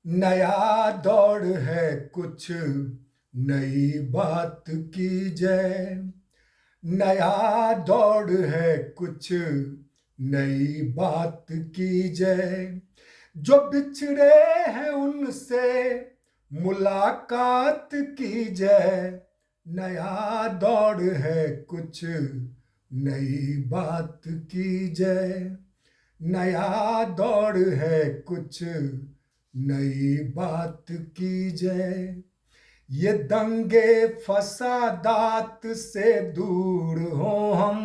नया दौर है कुछ नई बात की जय। नया दौर है कुछ नई बात की जय। जो बिछड़े हैं उनसे मुलाकात की जय। नया दौर है कुछ नई बात की जय। नया दौर है कुछ नई बात की जय। ये दंगे फसादात से दूर हो हम,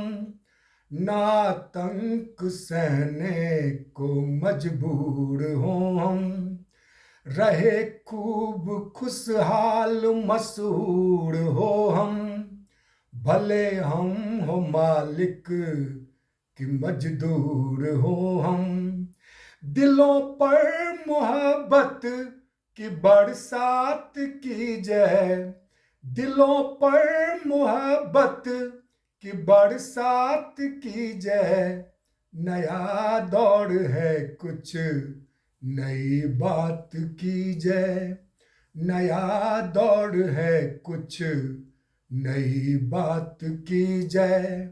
नातंक सहने को मजबूर हो हम। रहे खूब खुशहाल मशहूर हो हम, भले हम हो मालिक कि मजदूर हो हम। दिलों पर मोहब्बत की बरसात की जय। दिलों पर मोहब्बत की बरसात की जय। नया दौर है कुछ नई बात की जय। नया दौर है कुछ नई बात की जय।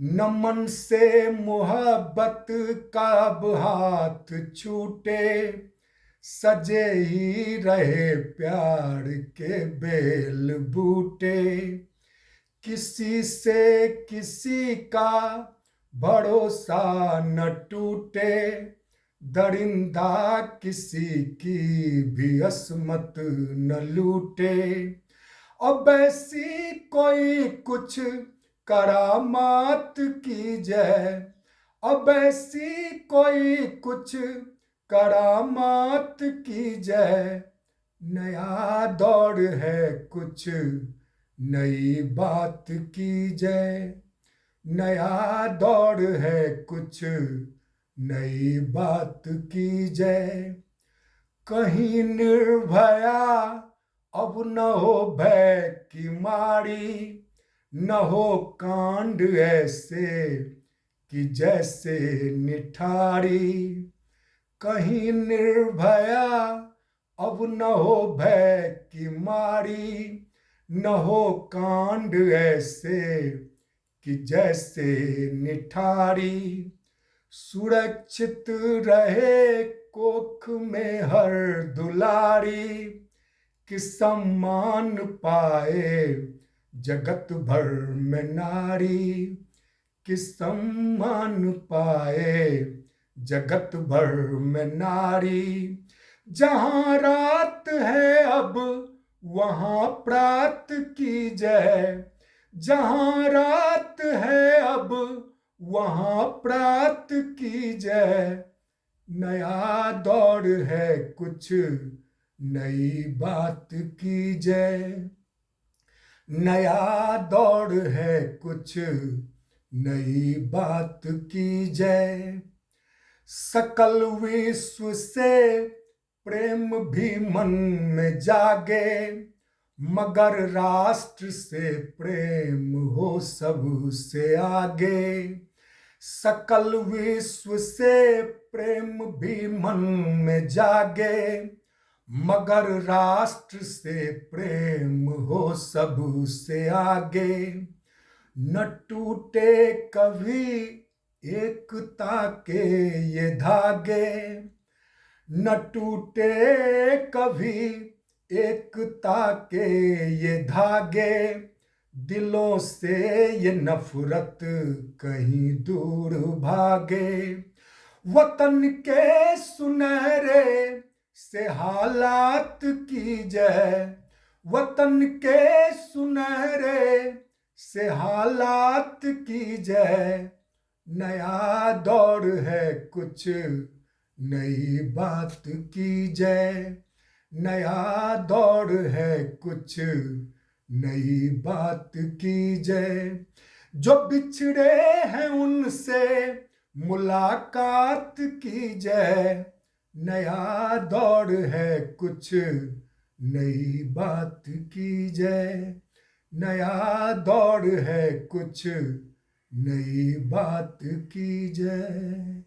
नमन से मोहब्बत का अब हाथ छूटे, सजे ही रहे प्यार के बेल बूटे। किसी से किसी का भरोसा न टूटे, दरिंदा किसी की भी अस्मत न लूटे। अब ऐसी कोई कुछ करामात की जय। अब ऐसी कोई कुछ करामात की जय। नया दौर है कुछ नई बात की जय। नया दौर है कुछ नई बात की जय। कहीं निर्भया अब न हो भय की मारी, न हो कांड ऐसे कि जैसे निठारी। कहीं निर्भया अब न हो भय की मारी, न हो कांड ऐसे कि जैसे निठारी। सुरक्षित रहे कोख में हर दुलारी, कि सम्मान पाए जगत भर में नारी। कि सम्मान पाए जगत भर में नारी। जहां रात है अब वहां प्रात की जय। जहां रात है अब वहां प्रात की जय। नया दौर है कुछ नई बात की जय। नया दौर है कुछ नई बात की जय। सकल विश्व से प्रेम भी मन में जागे, मगर राष्ट्र से प्रेम हो सबसे आगे। सकल विश्व से प्रेम भी मन में जागे, मगर राष्ट्र से प्रेम हो सबसे आगे। न टूटे कभी एकता के ये धागे, न टूटे कभी एकता के ये धागे। दिलों से ये नफरत कहीं दूर भागे। वतन के सुनहरे से हालात की जय। वतन के सुनहरे से हालात की जय। नया दौर है कुछ नई बात की जय। नया दौर है कुछ नई बात की जय। जो बिछड़े हैं उनसे मुलाकात की जय। नया दौर है कुछ नई बात की जय। नया दौर है कुछ नई बात की जय।